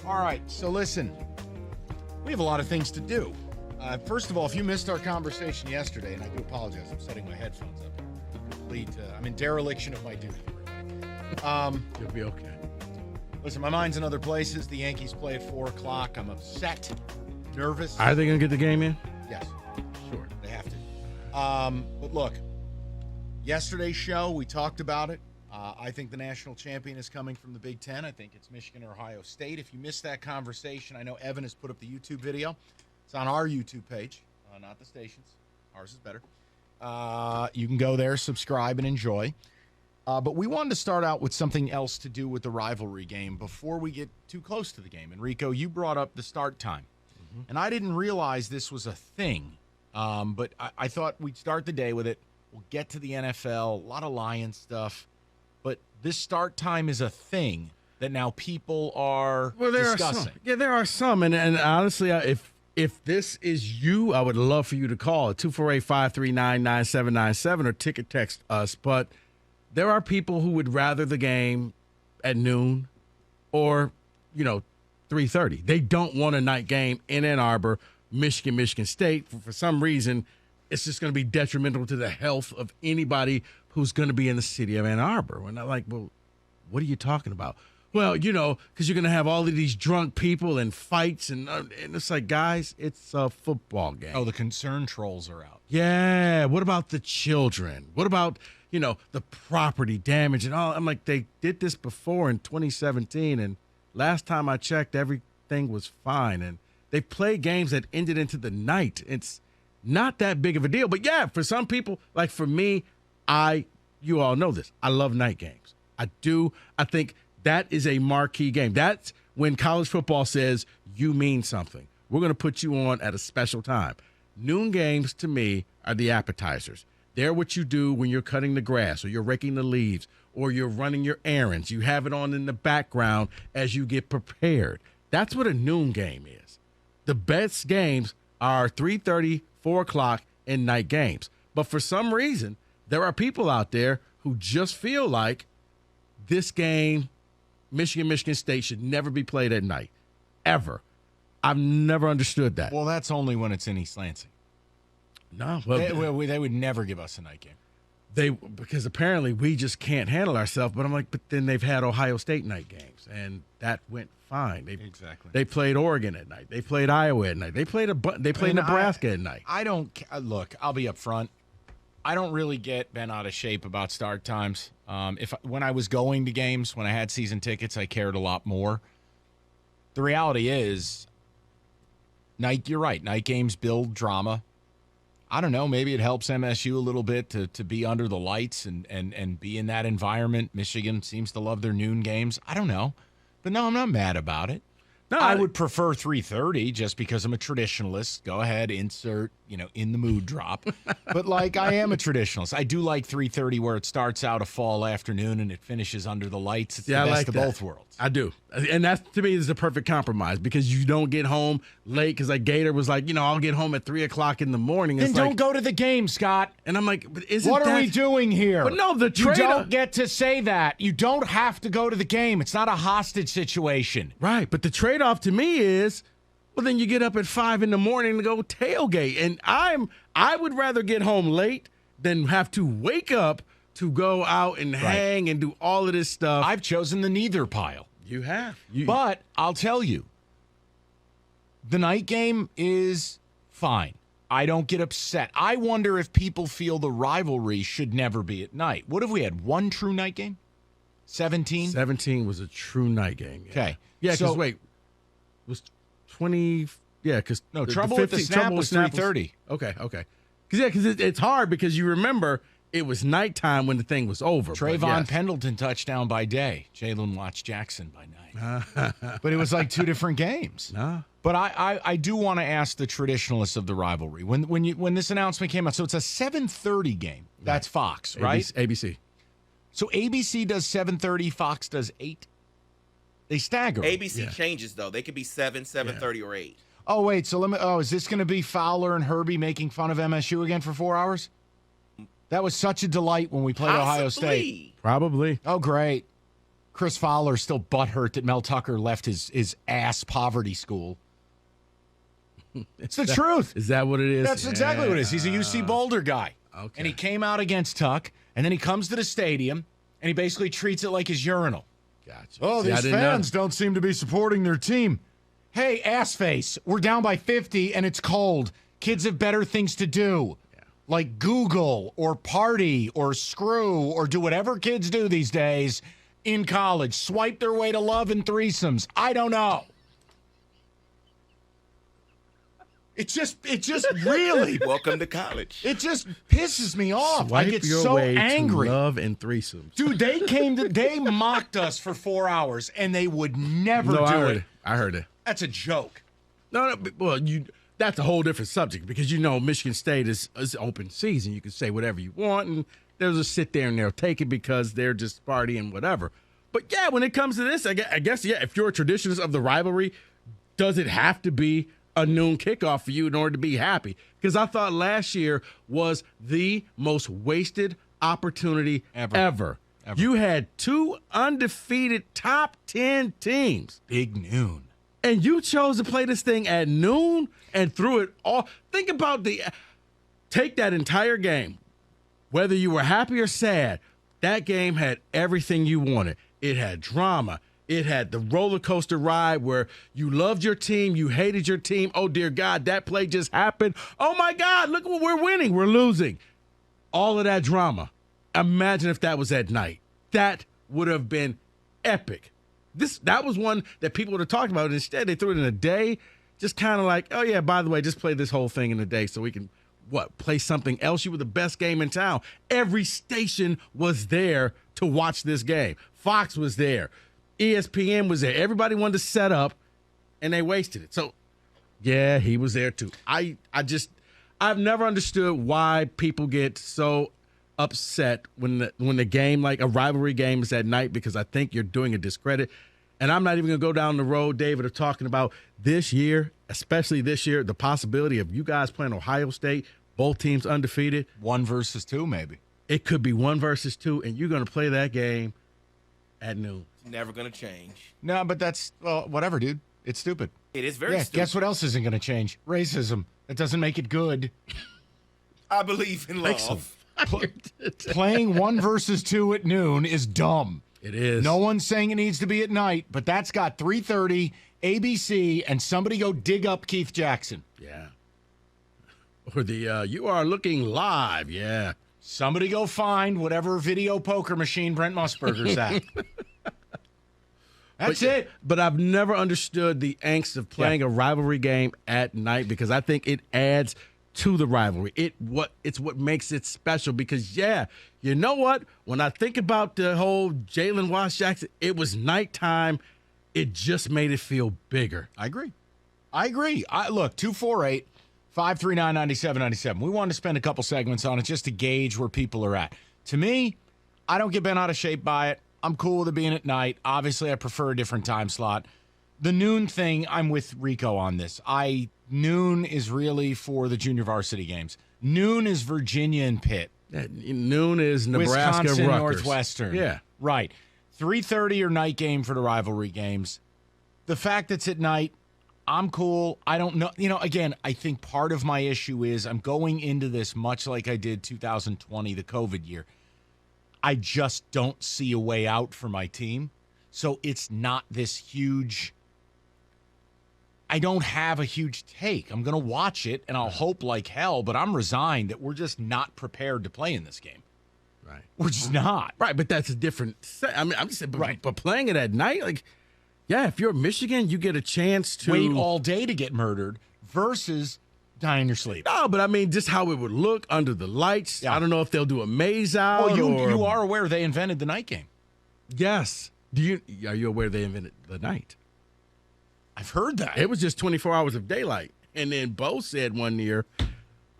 All right, so listen, we have a lot of things to do. First of all, if you missed our conversation yesterday, and I do apologize, I'm setting my headphones up. I'm in dereliction of my duty. You'll be okay. Listen, my mind's in other places. The Yankees play at 4 o'clock. I'm upset, nervous. Are they going to get the game in? Yes. Sure. They have to. But look, yesterday's show, we talked about it. I think the national champion is coming from the Big Ten. I think it's Michigan or Ohio State. If you missed that conversation, I know Evan has put up the YouTube video. It's on our YouTube page, not the station's. Ours is better. You can go there, subscribe, and enjoy. But we wanted to start out with something else to do with the rivalry game before we get too close to the game. And, Rico, you brought up the start time. Mm-hmm. And I didn't realize this was a thing. But I thought we'd start the day with it. We'll get to the NFL, a lot of Lions stuff. But this start time is a thing that now people are discussing. There are some. And honestly, if this is you, I would love for you to call it 248-539-9797 or ticket text us. But there are people who would rather the game at noon or, 3:30. They don't want a night game in Ann Arbor, Michigan State. For some reason, it's just going to be detrimental to the health of anybody who's going to be in the city of Ann Arbor. And I'm like, well, what are you talking about? Well, because you're going to have all of these drunk people and fights. And it's like, guys, it's a football game. Oh, the concern trolls are out. Yeah. What about the children? What about, the property damage and all? I'm like, they did this before in 2017. And last time I checked, everything was fine. And they play games that ended into the night. It's not that big of a deal. But, yeah, for some people, like for me, you all know this. I love night games. I do. I think that is a marquee game. That's when college football says you mean something. We're going to put you on at a special time. Noon games, to me, are the appetizers. They're what you do when you're cutting the grass or you're raking the leaves or you're running your errands. You have it on in the background as you get prepared. That's what a noon game is. The best games are 3:30, 4 o'clock, and night games. But for some reason, there are people out there who just feel like this game, Michigan State, should never be played at night, ever. I've never understood that. Well, that's only when it's in East Lansing. No. They would never give us a night game. Because apparently we just can't handle ourselves. But I'm like, but then they've had Ohio State night games, and that went fine. Exactly. They played Oregon at night. They played Iowa at night. They played Nebraska at night. I don't look. I'll be up front. I don't really get bent out of shape about start times. When I was going to games, when I had season tickets, I cared a lot more. The reality is, you're right. Night games build drama. I don't know. Maybe it helps MSU a little bit to be under the lights and be in that environment. Michigan seems to love their noon games. I don't know. But no, I'm not mad about it. No, I would prefer 3:30 just because I'm a traditionalist. Go ahead, insert, in the mood drop. But, I am a traditionalist. I do like 3:30 where it starts out a fall afternoon and it finishes under the lights. It's the best of both worlds. I do. And that, to me, is the perfect compromise because you don't get home late because, Gator was like, I'll get home at 3 o'clock in the morning. Then don't go to the game, Scott. And I'm like, but what are we doing here? But no, you don't get to say that. You don't have to go to the game. It's not a hostage situation. Right, but the trade-off to me is, well, then you get up at 5 in the morning to go tailgate. And I would rather get home late than have to wake up to go out and hang and do all of this stuff. I've chosen the neither pile. You have. But I'll tell you, the night game is fine. I don't get upset. I wonder if people feel the rivalry should never be at night. What if we had one true night game? 17? 17 was a true night game. Okay. Yeah, because it was 20. Yeah, because Trouble with the Snap was 3:30. Okay. Because it's hard because you remember it was nighttime when the thing was over. Trayvon Pendleton touchdown by day. Jalen Watts Jackson by night. But it was two different games. Nah. But I do want to ask the traditionalists of the rivalry. When this announcement came out, so it's a 7:30 game. That's Fox, right? ABC. So ABC does 7:30, Fox does 8. They stagger. ABC changes, though. They could be 7, 7:30, or 8. Oh, wait. So is this going to be Fowler and Herbie making fun of MSU again for 4 hours? That was such a delight when we played Ohio State. Probably. Oh, great. Chris Fowler's still butthurt that Mel Tucker left his ass poverty school. It's the truth. Is that what it is? That's exactly what it is. He's a UC Boulder guy. Okay. And he came out against Tuck, and then he comes to the stadium, and he basically treats it like his urinal. Gotcha. Oh, these fans don't seem to be supporting their team. Hey, assface, we're down by 50, and it's cold. Kids have better things to do, like Google or party or screw or do whatever kids do these days in college. Swipe their way to love and threesomes. I don't know. It just really. Welcome to college. It just pisses me off. Swipe I get your so way angry. To love and threesomes. Dude, they mocked us for 4 hours, and they would never do it. I heard it. That's a joke. No, well, that's a whole different subject because Michigan State is open season. You can say whatever you want, and they'll just sit there and they'll take it because they're just partying, whatever. But yeah, when it comes to this, I guess if you're a traditionalist of the rivalry, does it have to be a noon kickoff for you in order to be happy? Because I thought last year was the most wasted opportunity ever. You had 2 undefeated top 10 teams. Big noon. And you chose to play this thing at noon and threw it all. Think about take that entire game, whether you were happy or sad, that game had everything you wanted. It had drama. It had the roller coaster ride where you loved your team, you hated your team. Oh, dear God, that play just happened. Oh, my God, look what we're winning. We're losing. All of that drama. Imagine if that was at night. That would have been epic. That was one that people would have talked about. Instead, they threw it in a day, just kind of like, oh, yeah, by the way, just play this whole thing in a day so we can, play something else. You were the best game in town. Every station was there to watch this game. Fox was there. ESPN was there. Everybody wanted to set up, and they wasted it. So, yeah, he was there too. I've never understood why people get so upset when the game, like a rivalry game, is at night, because I think you're doing a discredit. And I'm not even going to go down the road, David, of talking about this year, especially this year, the possibility of you guys playing Ohio State, both teams undefeated. 1 versus 2, maybe. It could be 1 versus 2, and you're going to play that game at noon. It's never going to change. No, but that's, whatever, dude. It's stupid. It is very stupid. Guess what else isn't going to change? Racism. It doesn't make it good. I believe in love. Playing 1 versus 2 at noon is dumb. It is. No one's saying it needs to be at night, but that's got 3:30, ABC, and somebody go dig up Keith Jackson. Yeah. Or the you are looking live. Yeah. Somebody go find whatever video poker machine Brent Musburger's at. That's it. But I've never understood the angst of playing a rivalry game at night, because I think it adds to the rivalry. It's what makes it special, because, you know what? When I think about the whole Jalen Wash Jackson, it was nighttime. It just made it feel bigger. I agree. Look, 248-539-9797. We wanted to spend a couple segments on it just to gauge where people are at. To me, I don't get bent out of shape by it. I'm cool with it being at night. Obviously, I prefer a different time slot. The noon thing, I'm with Rico on this. Noon is really for the junior varsity games. Noon is Virginia and Pitt. Noon is Nebraska, Wisconsin, Rutgers. Northwestern. Yeah. Right. 3:30 or night game for the rivalry games. The fact that it's at night, I'm cool. I don't know. Again, I think part of my issue is I'm going into this much like I did 2020, the COVID year. I just don't see a way out for my team. So it's not this huge. I don't have a huge take. I'm going to watch it, and I'll hope like hell, but I'm resigned that we're just not prepared to play in this game. Right. We're just not. Right, but that's a different I'm just saying, but playing it at night, if you're Michigan, you get a chance to wait all day to get murdered versus die in your sleep. No, but I mean, just how it would look under the lights. Yeah. I don't know if they'll do a maze out. Well, you are aware they invented the night game. Yes. Are you aware they invented the night? I've heard that. It was just 24 hours of daylight. And then Bo said one year,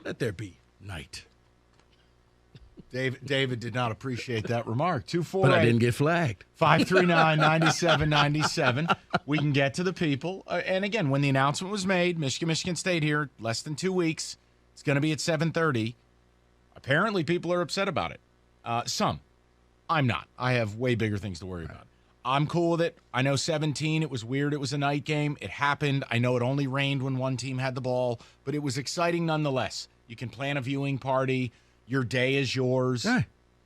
let there be night. David did not appreciate that remark. 248. But I didn't get flagged. 539-9797. We can get to the people. And again, when the announcement was made, Michigan State here, less than 2 weeks. It's going to be at 7:30. Apparently, people are upset about it. Some. I'm not. I have way bigger things to worry about. I'm cool with it. I know 17, it was weird. It was a night game. It happened. I know it only rained when one team had the ball, but it was exciting nonetheless. You can plan a viewing party. Your day is yours. Yeah.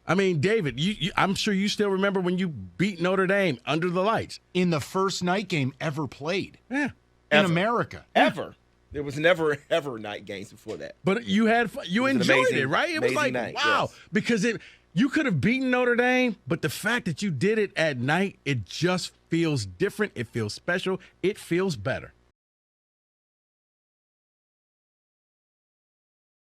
I mean, David, I'm sure you still remember when you beat Notre Dame under the lights. In the first night game ever played. Yeah. In America. Ever. There was never, ever night games before that. But you had fun. You enjoyed it, right? It was like, night, wow. yes. Because you could have beaten Notre Dame, but the fact that you did it at night, it just feels different. It feels special. It feels better.